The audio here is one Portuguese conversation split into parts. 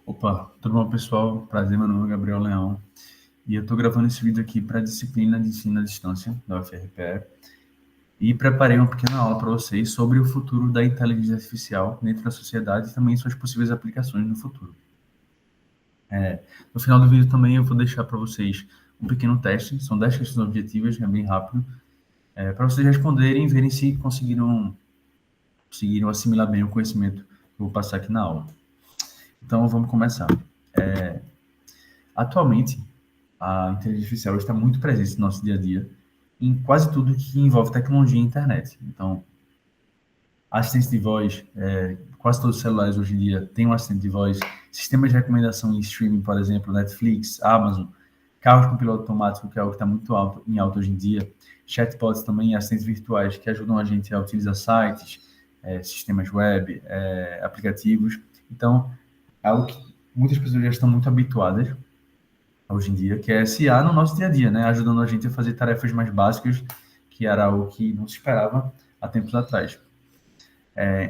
Opa, tudo bom, pessoal? Prazer, meu nome é Gabriel Leão e eu estou gravando esse vídeo aqui para a disciplina de ensino à distância da UFRPE e preparei uma pequena aula para vocês sobre o futuro da inteligência artificial dentro da sociedade e também suas possíveis aplicações no futuro. No final do vídeo também eu vou deixar para vocês um pequeno teste, são 10 questões objetivas, é bem rápido, para vocês responderem e verem se conseguiram assimilar bem o conhecimento que eu vou passar aqui na aula. Então, vamos começar. Atualmente, a inteligência artificial está muito presente no nosso dia a dia, em quase tudo que envolve tecnologia e internet. Então, assistente de voz, quase todos os celulares hoje em dia têm um assistente de voz, sistemas de recomendação em streaming, por exemplo, Netflix, Amazon, carros com piloto automático, que é algo que está muito em alta hoje em dia, chatbots também, assistentes virtuais que ajudam a gente a utilizar sites, sistemas web, aplicativos. Então, é algo que muitas pessoas já estão muito habituadas hoje em dia, que é SA no nosso dia a dia, né? Ajudando a gente a fazer tarefas mais básicas, que era algo que não se esperava há tempos atrás.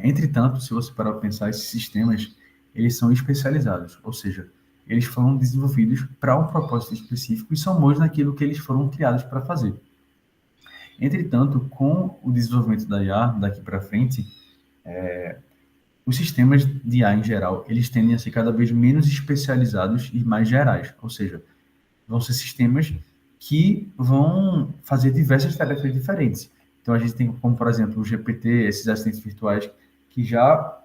Entretanto, se você parar para pensar, esses sistemas, eles são especializados, ou seja, eles foram desenvolvidos para um propósito específico e são bons naquilo que eles foram criados para fazer. Entretanto, com o desenvolvimento da IA daqui para frente, os sistemas de IA em geral, eles tendem a ser cada vez menos especializados e mais gerais, ou seja, vão ser sistemas que vão fazer diversas tarefas diferentes. Então, a gente tem como, por exemplo, o GPT, esses assistentes virtuais, que já,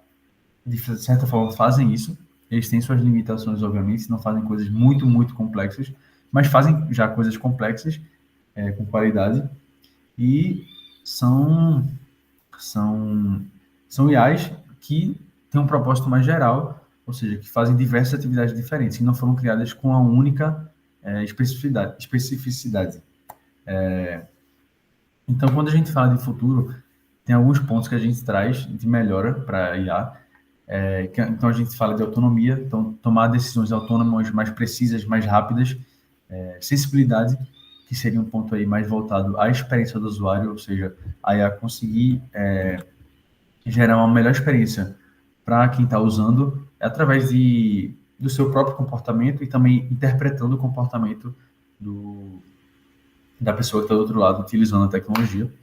de certa forma, fazem isso. Eles têm suas limitações, obviamente, não fazem coisas muito, muito complexas, mas fazem já coisas complexas, com qualidade, e são, são, são IAs que têm um propósito mais geral, ou seja, que fazem diversas atividades diferentes, que não foram criadas com a única especificidade. Então, quando a gente fala de futuro, tem alguns pontos que a gente traz de melhora para a IA. Então, a gente fala de autonomia, então, tomar decisões autônomas mais precisas, mais rápidas, sensibilidade, que seria um ponto aí mais voltado à experiência do usuário, ou seja, a IA conseguir gerar uma melhor experiência para quem está usando, através do seu próprio comportamento e também interpretando o comportamento da pessoa que está do outro lado utilizando a tecnologia.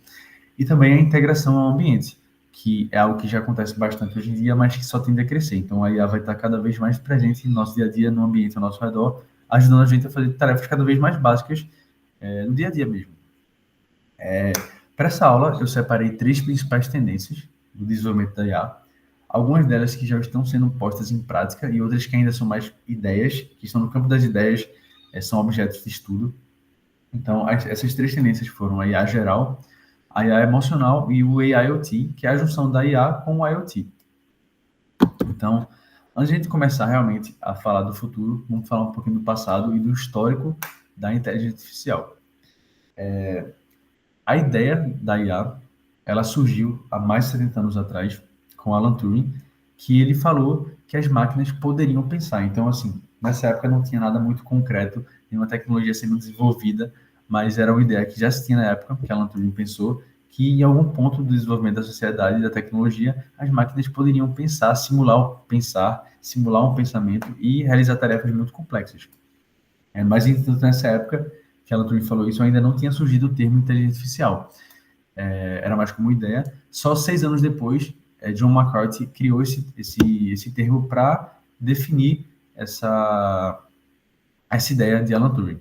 E também a integração ao ambiente, que é algo que já acontece bastante hoje em dia, mas que só tende a crescer. Então, a IA vai estar cada vez mais presente no nosso dia a dia, no ambiente ao nosso redor, ajudando a gente a fazer tarefas cada vez mais básicas no dia a dia mesmo. Para essa aula, eu separei 3 principais tendências do desenvolvimento da IA, algumas delas que já estão sendo postas em prática e outras que ainda são mais ideias, que estão no campo das ideias, são objetos de estudo. Então, essas 3 tendências foram a IA geral, a IA emocional e o AIoT, que é a junção da IA com o IoT. Então, antes de a gente começar realmente a falar do futuro, vamos falar um pouquinho do passado e do histórico da inteligência artificial. A ideia da IA, ela surgiu há mais de 70 anos atrás, com Alan Turing, que ele falou que as máquinas poderiam pensar. Então, assim, nessa época não tinha nada muito concreto, nenhuma tecnologia sendo desenvolvida, mas era uma ideia que já se tinha na época, que Alan Turing pensou, que em algum ponto do desenvolvimento da sociedade e da tecnologia, as máquinas poderiam simular um pensamento e realizar tarefas muito complexas. Mas, entretanto, nessa época que Alan Turing falou isso, ainda não tinha surgido o termo inteligência artificial. Era mais como ideia. Só 6 anos depois, John McCarthy criou esse termo para definir essa ideia de Alan Turing.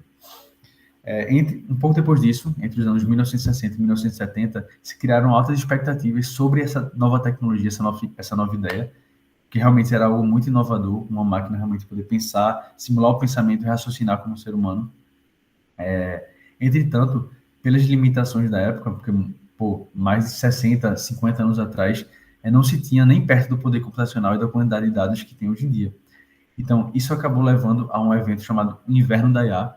Um pouco depois disso, entre os anos 1960 e 1970, se criaram altas expectativas sobre essa nova tecnologia, essa nova ideia, que realmente era algo muito inovador, uma máquina realmente poder pensar, simular o pensamento e raciocinar como um ser humano. Entretanto, pelas limitações da época, porque mais de 60, 50 anos atrás, não se tinha nem perto do poder computacional e da quantidade de dados que tem hoje em dia. Então, isso acabou levando a um evento chamado Inverno da IA,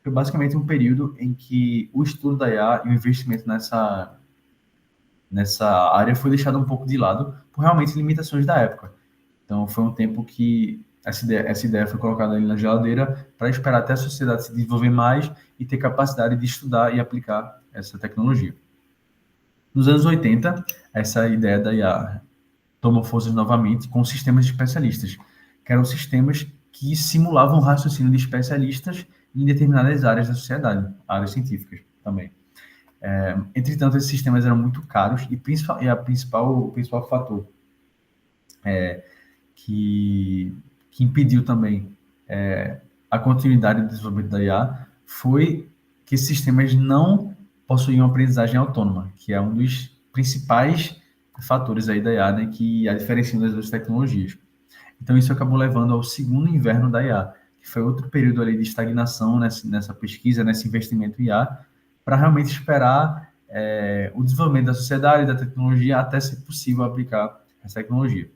foi basicamente um período em que o estudo da IA e o investimento nessa área foi deixado um pouco de lado por realmente limitações da época. Então, foi um tempo que essa ideia foi colocada ali na geladeira para esperar até a sociedade se desenvolver mais e ter capacidade de estudar e aplicar essa tecnologia. Nos anos 80, essa ideia da IA tomou forças novamente com sistemas especialistas, que eram sistemas que simulavam o raciocínio de especialistas em determinadas áreas da sociedade, áreas científicas também. Entretanto, esses sistemas eram muito caros e o principal fator que impediu também a continuidade do desenvolvimento da IA foi que esses sistemas não possuíam aprendizagem autônoma, que é um dos principais fatores aí da IA, né, que a diferenciam das outras tecnologias. Então, isso acabou levando ao segundo inverno da IA, que foi outro período ali de estagnação nessa pesquisa, nesse investimento em IA, para realmente esperar o desenvolvimento da sociedade e da tecnologia até ser possível aplicar essa tecnologia.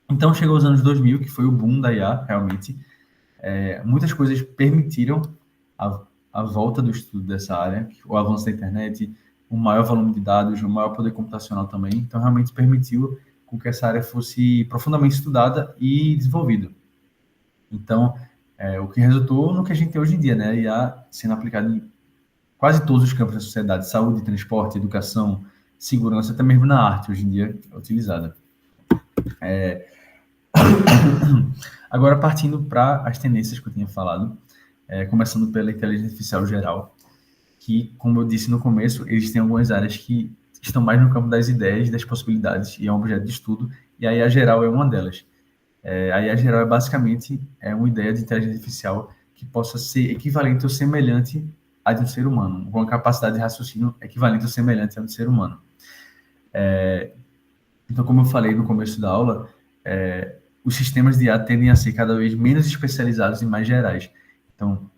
Então, chegou os anos 2000, que foi o boom da IA, realmente. Muitas coisas permitiram a volta do estudo dessa área, o avanço da internet, o maior volume de dados, o maior poder computacional também. Então, realmente permitiu com que essa área fosse profundamente estudada e desenvolvida. Então, o que resultou no que a gente tem hoje em dia, né? A IA sendo aplicada em quase todos os campos da sociedade: saúde, transporte, educação, segurança, até mesmo na arte, hoje em dia é utilizada. Agora, partindo para as tendências que eu tinha falado, começando pela inteligência artificial geral, que, como eu disse no começo, existem algumas áreas que estão mais no campo das ideias, das possibilidades, e é um objeto de estudo, e a IA geral é uma delas. A IA geral é basicamente uma ideia de inteligência artificial que possa ser equivalente ou semelhante à de um ser humano, com uma capacidade de raciocínio equivalente ou semelhante à do ser humano. Então, como eu falei no começo da aula, os sistemas de IA tendem a ser cada vez menos especializados e mais gerais. Então,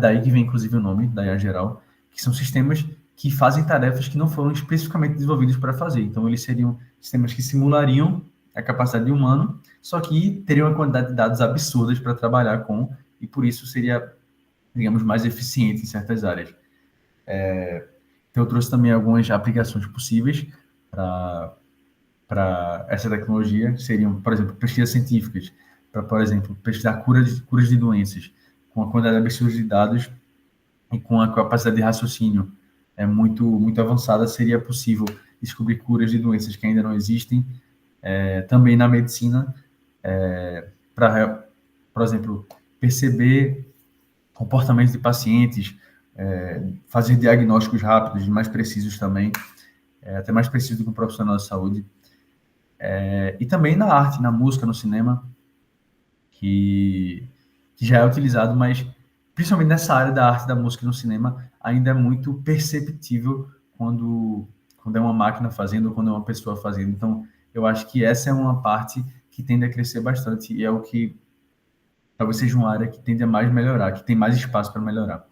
daí que vem, inclusive, o nome da IA geral, que são sistemas que fazem tarefas que não foram especificamente desenvolvidos para fazer. Então, eles seriam sistemas que simulariam a capacidade de humano, só que teriam uma quantidade de dados absurdas para trabalhar com, e por isso seria, digamos, mais eficiente em certas áreas. Então, eu trouxe também algumas aplicações possíveis para essa tecnologia, que seriam, por exemplo, pesquisas científicas, para, por exemplo, pesquisar curas de doenças, com a quantidade absurda de dados e com a capacidade de raciocínio muito avançada, seria possível descobrir curas de doenças que ainda não existem. Também na medicina, para, por exemplo, perceber comportamentos de pacientes, fazer diagnósticos rápidos e mais precisos também, até mais precisos do que um profissional de saúde. E também na arte, na música, no cinema, que já é utilizado, mas principalmente nessa área da arte, da música e no cinema, ainda é muito perceptível quando é uma máquina fazendo ou quando é uma pessoa fazendo. Então, eu acho que essa é uma parte que tende a crescer bastante e é o que talvez seja uma área que tende a mais melhorar, que tem mais espaço para melhorar.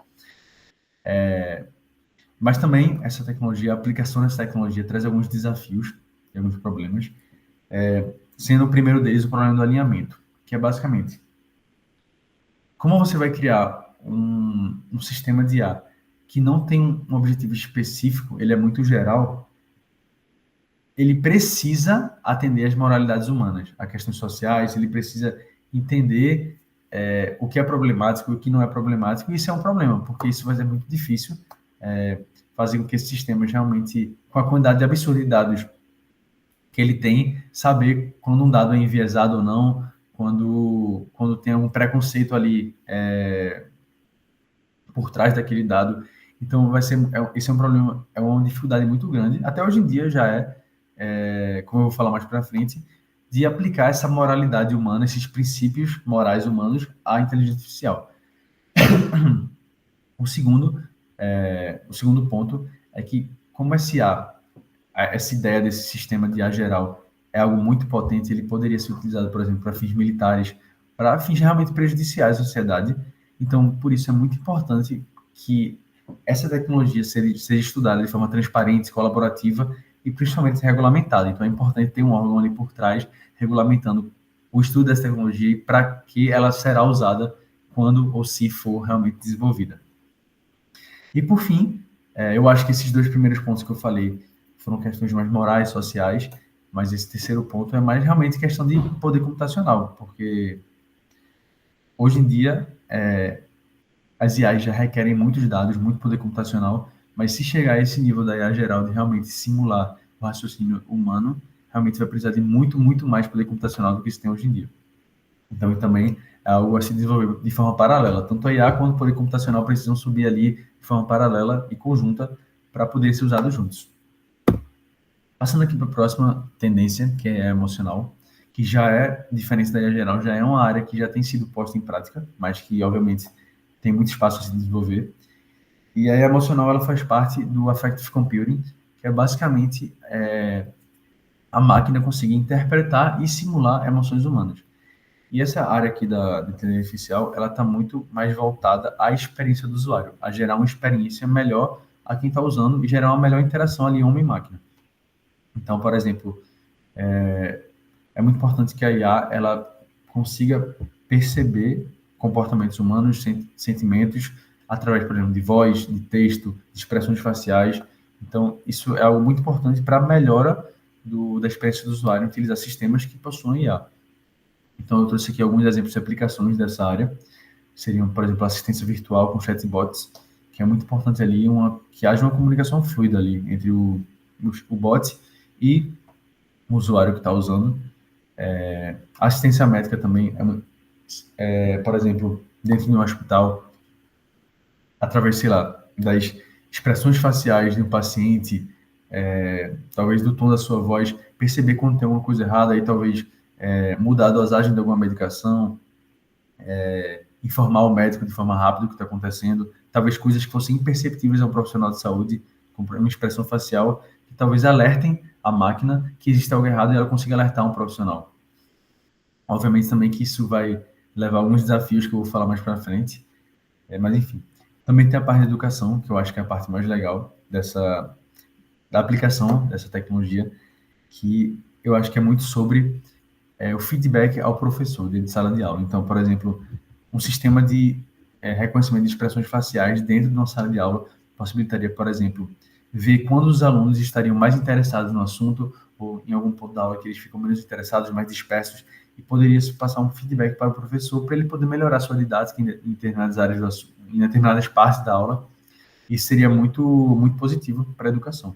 Mas também essa tecnologia, a aplicação dessa tecnologia traz alguns desafios e alguns problemas, sendo o primeiro deles o problema do alinhamento, que é basicamente como você vai criar um sistema de IA que não tem um objetivo específico, ele é muito geral, ele precisa atender às moralidades humanas, a questões sociais, ele precisa entender o que é problemático e o que não é problemático, e isso é um problema, porque isso vai ser muito difícil fazer com que esses sistemas realmente, com a quantidade de absurda de dados que ele tem, saber quando um dado é enviesado ou não, quando tem algum preconceito ali por trás daquele dado. Então, esse é um problema, é uma dificuldade muito grande. Até hoje em dia já como eu vou falar mais para frente, de aplicar essa moralidade humana, esses princípios morais humanos à inteligência artificial. O segundo ponto é que, como essa ideia desse sistema de IA geral é algo muito potente, ele poderia ser utilizado, por exemplo, para fins militares, para fins realmente prejudiciais à sociedade. Então, por isso é muito importante que essa tecnologia seja estudada de forma transparente, colaborativa e principalmente regulamentada. Então, é importante ter um órgão ali por trás regulamentando o estudo dessa tecnologia e para que ela será usada quando ou se for realmente desenvolvida. E, por fim, eu acho que esses dois primeiros pontos que eu falei foram questões mais morais, sociais, mas esse terceiro ponto é mais realmente questão de poder computacional, porque hoje em dia as IAs já requerem muitos dados, muito poder computacional, mas se chegar a esse nível da IA geral de realmente simular o raciocínio humano, realmente vai precisar de muito, muito mais poder computacional do que se tem hoje em dia. Então, e também é algo a se desenvolver de forma paralela. Tanto a IA quanto o poder computacional precisam subir ali de forma paralela e conjunta para poder ser usados juntos. Passando aqui para a próxima tendência, que é emocional, que já é diferente da IA geral, já é uma área que já tem sido posta em prática, mas que, obviamente, tem muito espaço a se desenvolver. E a emocional, ela faz parte do Affective Computing, que é basicamente a máquina conseguir interpretar e simular emoções humanas. E essa área aqui da inteligência artificial, ela está muito mais voltada à experiência do usuário, a gerar uma experiência melhor a quem está usando e gerar uma melhor interação ali homem-máquina. Então, por exemplo, é muito importante que a IA ela consiga perceber comportamentos humanos, sentimentos, através, por exemplo, de voz, de texto, de expressões faciais. Então, isso é algo muito importante para a melhora da experiência do usuário em utilizar sistemas que possuem IA. Então, eu trouxe aqui alguns exemplos de aplicações dessa área. Seriam, por exemplo, assistência virtual com chatbots, que é muito importante ali que haja uma comunicação fluida ali entre o bot e o usuário que está usando. Assistência médica também, por exemplo, dentro de um hospital, através, sei lá, das expressões faciais de um paciente, talvez do tom da sua voz, perceber quando tem alguma coisa errada e talvez mudar a dosagem de alguma medicação, informar o médico de forma rápida o que está acontecendo, talvez coisas que fossem imperceptíveis a um profissional de saúde, como uma expressão facial, que talvez alertem a máquina que existe algo errado e ela consiga alertar um profissional. Obviamente também que isso vai levar a alguns desafios que eu vou falar mais para frente, mas enfim. Também tem a parte da educação, que eu acho que é a parte mais legal da aplicação dessa tecnologia, que eu acho que é muito sobre o feedback ao professor dentro de sala de aula. Então, por exemplo, um sistema de reconhecimento de expressões faciais dentro de uma sala de aula possibilitaria, por exemplo, ver quando os alunos estariam mais interessados no assunto ou em algum ponto da aula que eles ficam menos interessados, mais dispersos, e poderia se passar um feedback para o professor para ele poder melhorar sua didática em determinadas áreas do assunto, em determinadas partes da aula. Isso seria muito positivo para a educação.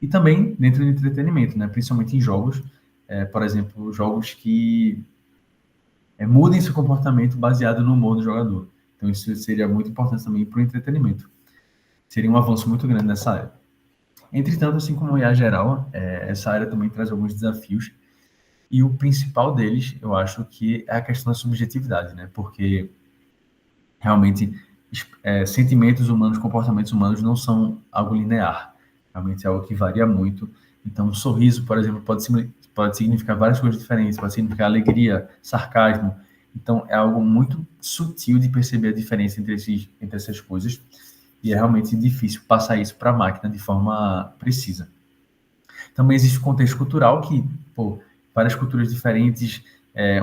E também dentro do entretenimento, né? Principalmente em jogos, por exemplo, jogos que mudem seu comportamento baseado no humor do jogador. Então, isso seria muito importante também para o entretenimento. Seria um avanço muito grande nessa área. Entretanto, assim como a IA geral, essa área também traz alguns desafios. E o principal deles, eu acho que é a questão da subjetividade, né? Porque realmente sentimentos humanos, comportamentos humanos não são algo linear. Realmente é algo que varia muito. Então, um sorriso, por exemplo, pode significar várias coisas diferentes. Pode significar alegria, sarcasmo. Então, é algo muito sutil de perceber a diferença entre essas coisas. E é realmente difícil passar isso para a máquina de forma precisa. Também existe o contexto cultural que, pô, várias culturas diferentes,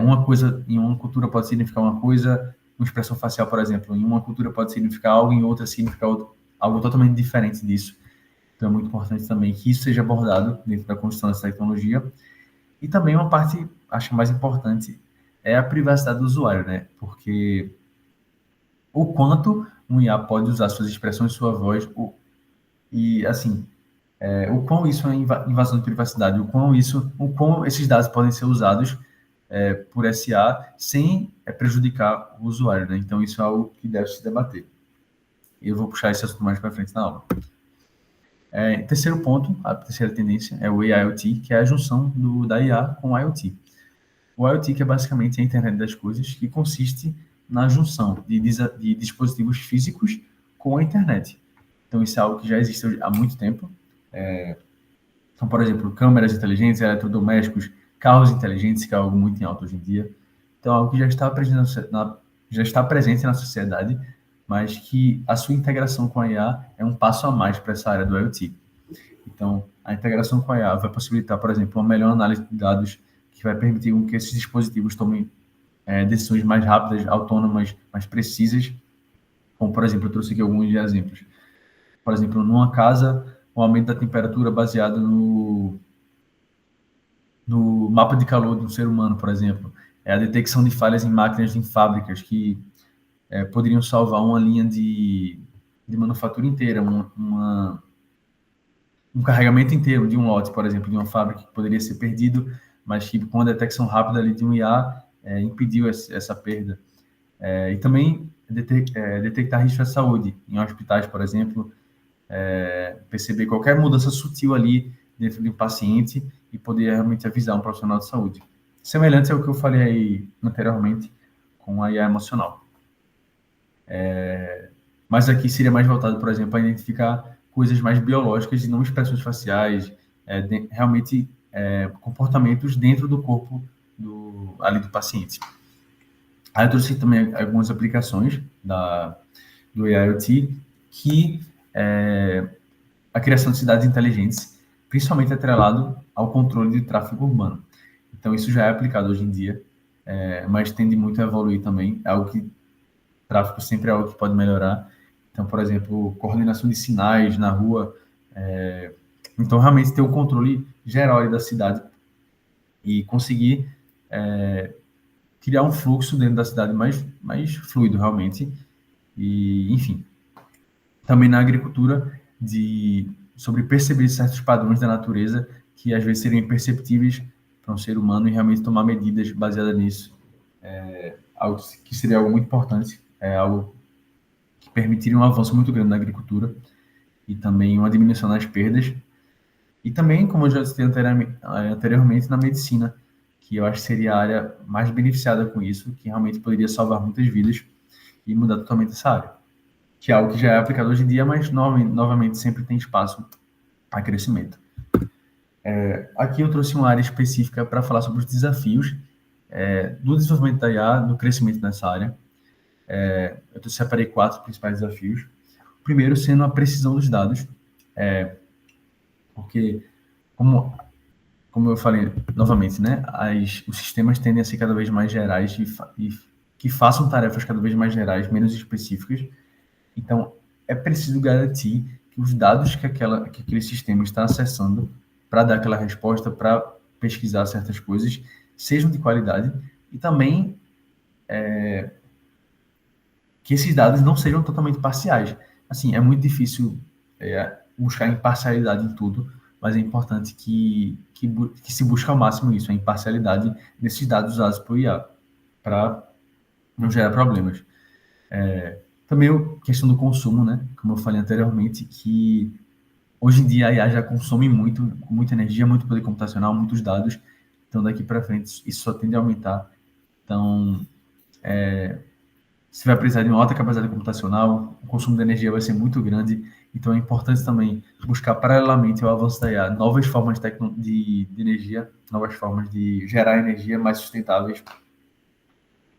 uma coisa em uma cultura pode significar uma coisa, uma expressão facial, por exemplo, em uma cultura pode significar algo, em outra significar algo totalmente diferente disso. Então é muito importante também que isso seja abordado dentro da construção dessa tecnologia. E também uma parte, acho que mais importante, é a privacidade do usuário, né? Porque o quanto um IA pode usar suas expressões, sua voz, e assim, o quão isso é invasão de privacidade, o quão esses dados podem ser usados por SA sem prejudicar o usuário, né? Então isso é algo que deve se debater. Eu vou puxar esse assunto mais para frente na aula. Terceiro ponto, a terceira tendência é o AIoT, que é a junção da IA com o IoT. O IoT, que é basicamente a internet das coisas, que consiste na junção de dispositivos físicos com a internet. Então isso é algo que já existe há muito tempo. Então, por exemplo, câmeras inteligentes, eletrodomésticos, carros inteligentes, que é algo muito em alta hoje em dia. Então, algo que já está presente na sociedade, mas que a sua integração com a IA é um passo a mais para essa área do IoT. Então, a integração com a IA vai possibilitar, por exemplo, uma melhor análise de dados, que vai permitir que esses dispositivos tomem decisões mais rápidas, autônomas, mais precisas. Como, por exemplo, eu trouxe aqui alguns exemplos. Por exemplo, numa casa, o aumento da temperatura baseado no mapa de calor do ser humano, por exemplo. A detecção de falhas em máquinas em fábricas que poderiam salvar uma linha de manufatura inteira, um carregamento inteiro de um lote, por exemplo, de uma fábrica que poderia ser perdido, mas que com a detecção rápida ali de um IA impediu essa perda. E também detectar riscos à saúde em hospitais, por exemplo, perceber qualquer mudança sutil ali dentro de um paciente e poder realmente avisar um profissional de saúde. Semelhante ao que eu falei aí anteriormente com a IA emocional. Mas aqui seria mais voltado, por exemplo, a identificar coisas mais biológicas e não expressões faciais, realmente comportamentos dentro do corpo ali do paciente. Aí eu trouxe também algumas aplicações do IoT que a criação de cidades inteligentes, principalmente atrelado ao controle de tráfego urbano. Então, isso já é aplicado hoje em dia, mas tende muito a evoluir também. É algo que tráfego sempre é algo que pode melhorar. Então, por exemplo, coordenação de sinais na rua. Então, realmente ter o controle geral da cidade e conseguir criar um fluxo dentro da cidade mais fluido, realmente. E, enfim. Também na agricultura, sobre perceber certos padrões da natureza que às vezes seriam imperceptíveis para um ser humano e realmente tomar medidas baseadas nisso. Algo que seria algo muito importante, algo que permitiria um avanço muito grande na agricultura e também uma diminuição nas perdas. E também, como eu já citei anteriormente, na medicina, que eu acho que seria a área mais beneficiada com isso, que realmente poderia salvar muitas vidas e mudar totalmente essa área. Que é algo que já é aplicado hoje em dia, mas novamente sempre tem espaço a crescimento. Aqui eu trouxe uma área específica para falar sobre os desafios do desenvolvimento da IA, do crescimento nessa área. Eu separei 4 principais desafios. O primeiro sendo a precisão dos dados, porque, como eu falei novamente, né, os sistemas tendem a ser cada vez mais gerais e que façam tarefas cada vez mais gerais, menos específicas. Então, é preciso garantir que os dados que aquele sistema está acessando para dar aquela resposta, para pesquisar certas coisas, sejam de qualidade e também que esses dados não sejam totalmente parciais. Assim, é muito difícil buscar imparcialidade em tudo, mas é importante que se busque ao máximo isso, a imparcialidade desses dados usados por IA, para não gerar problemas. Também a questão do consumo, né? Como eu falei anteriormente, que hoje em dia a IA já consome muita energia, muito poder computacional, muitos dados. Então, daqui para frente, isso só tende a aumentar. Então, você vai precisar de uma alta capacidade computacional, o consumo de energia vai ser muito grande. Então, é importante também buscar, paralelamente ao avanço da IA, novas formas de energia, novas formas de gerar energia mais sustentáveis.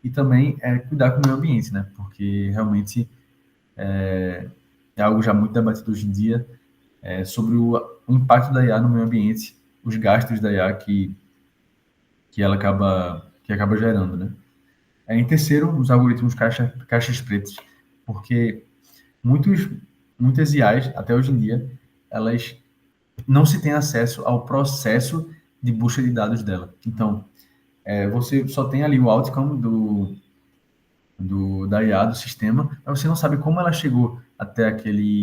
E também cuidar com o meio ambiente, né? Porque realmente é algo já muito debatido hoje em dia, sobre o impacto da IA no meio ambiente, os gastos da IA que acaba gerando, né? Em terceiro, os algoritmos caixas pretas, porque muitas IAs, até hoje em dia, elas não se tem acesso ao processo de busca de dados dela. Então, você só tem ali o outcome da IA, do sistema, mas você não sabe como ela chegou até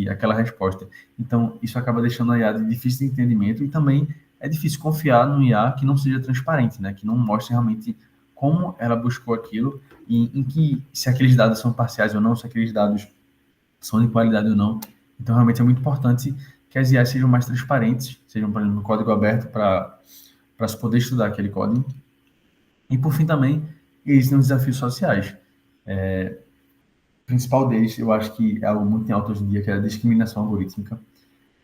aquela resposta. Então, isso acaba deixando a IA de difícil de entendimento e também é difícil confiar no IA que não seja transparente, né? Que não mostre realmente como ela buscou aquilo e se aqueles dados são parciais ou não, se aqueles dados são de qualidade ou não. Então, realmente é muito importante que as IAs sejam mais transparentes, sejam, por exemplo, no código aberto para se poder estudar aquele código. E, por fim, também, existem os desafios sociais. O principal deles, eu acho que é algo muito em alta hoje em dia, que é a discriminação algorítmica,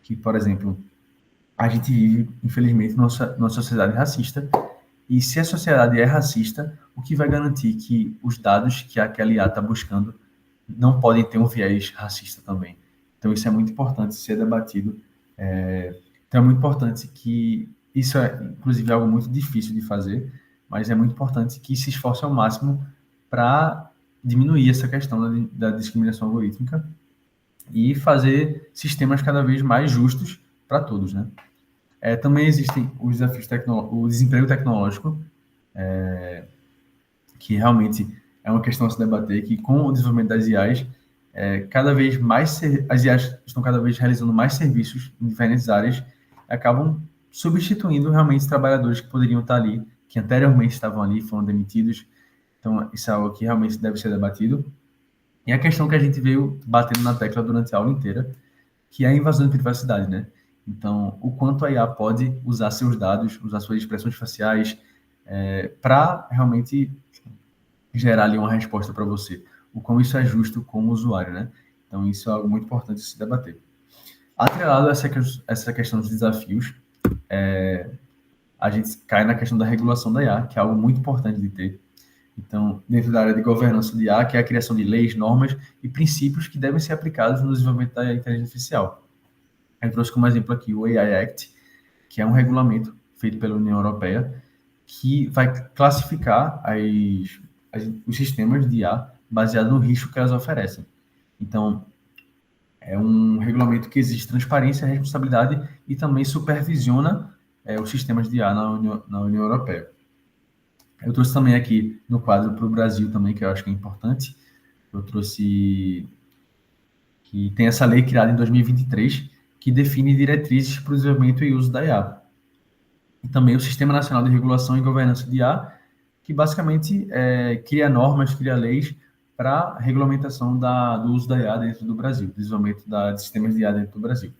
que, por exemplo, a gente vive, infelizmente, numa sociedade racista, e se a sociedade é racista, o que vai garantir que os dados que aquela IA está buscando não podem ter um viés racista também. Então, isso é muito importante ser debatido. Então, é muito importante que... Isso é, inclusive, algo muito difícil de fazer, mas é muito importante que se esforce ao máximo para diminuir essa questão da discriminação algorítmica e fazer sistemas cada vez mais justos para todos, né? Também existem os desafios o desemprego tecnológico, que realmente é uma questão a se debater, que com o desenvolvimento das IAs, cada vez mais as IAs estão cada vez realizando mais serviços em diferentes áreas, acabam substituindo realmente trabalhadores que poderiam estar ali, que anteriormente estavam ali, foram demitidos. Então, isso é algo que realmente deve ser debatido. E a questão que a gente veio batendo na tecla durante a aula inteira, que é a invasão de privacidade, né? Então, o quanto a IA pode usar seus dados, usar suas expressões faciais, para realmente gerar ali uma resposta para você. O quão isso é justo como usuário, né? Então, isso é algo muito importante de se debater. Atrelado a essa questão dos desafios, a gente cai na questão da regulação da IA, que é algo muito importante de ter. Então, dentro da área de governança de IA, que é a criação de leis, normas e princípios que devem ser aplicados no desenvolvimento da inteligência artificial. Eu trouxe como exemplo aqui o AI Act, que é um regulamento feito pela União Europeia que vai classificar os sistemas de IA baseado no risco que elas oferecem. Então, é um regulamento que exige transparência, responsabilidade e também supervisiona os sistemas de IA na União Europeia. Eu trouxe também aqui no quadro para o Brasil também, que eu acho que é importante. Eu trouxe que tem essa lei criada em 2023 que define diretrizes para o desenvolvimento e uso da IA. E também o Sistema Nacional de Regulação e Governança de IA, que basicamente cria normas, cria leis para a regulamentação do uso da IA dentro do Brasil, desenvolvimento de sistemas de IA dentro do Brasil.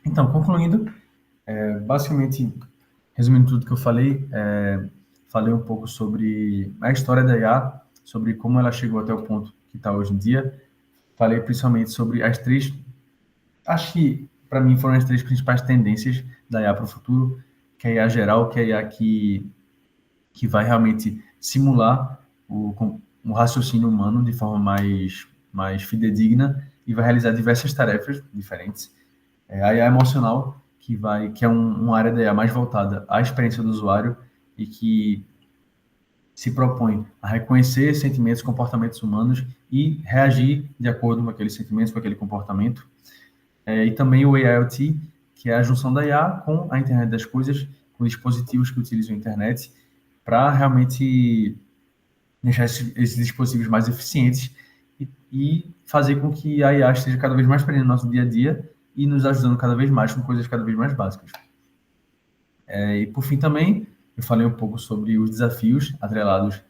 Então, concluindo, basicamente, resumindo tudo que eu falei, falei um pouco sobre a história da IA, sobre como ela chegou até o ponto que está hoje em dia. Falei principalmente sobre as três, acho que para mim foram as três principais tendências da IA para o futuro, que é a IA geral, que é a IA que vai realmente simular o raciocínio humano de forma mais fidedigna e vai realizar diversas tarefas diferentes. A IA emocional, que é uma área da IA mais voltada à experiência do usuário e que se propõe a reconhecer sentimentos, comportamentos humanos e reagir de acordo com aqueles sentimentos, com aquele comportamento. E também o AIoT, que é a junção da IA com a internet das coisas, com dispositivos que utilizam a internet, para realmente deixar esses dispositivos mais eficientes e fazer com que a IA esteja cada vez mais presente no nosso dia a dia e nos ajudando cada vez mais com coisas cada vez mais básicas. E por fim também, eu falei um pouco sobre os desafios atrelados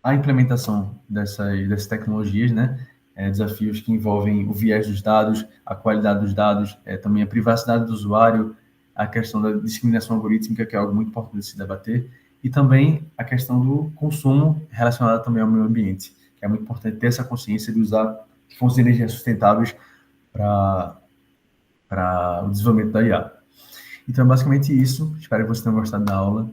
à implementação dessas tecnologias, né? Desafios que envolvem o viés dos dados, a qualidade dos dados, também a privacidade do usuário, a questão da discriminação algorítmica, que é algo muito importante de se debater, e também a questão do consumo relacionado também ao meio ambiente, que é muito importante ter essa consciência de usar fontes de energia sustentáveis para o desenvolvimento da IA. Então, é basicamente isso. Espero que vocês tenham gostado da aula.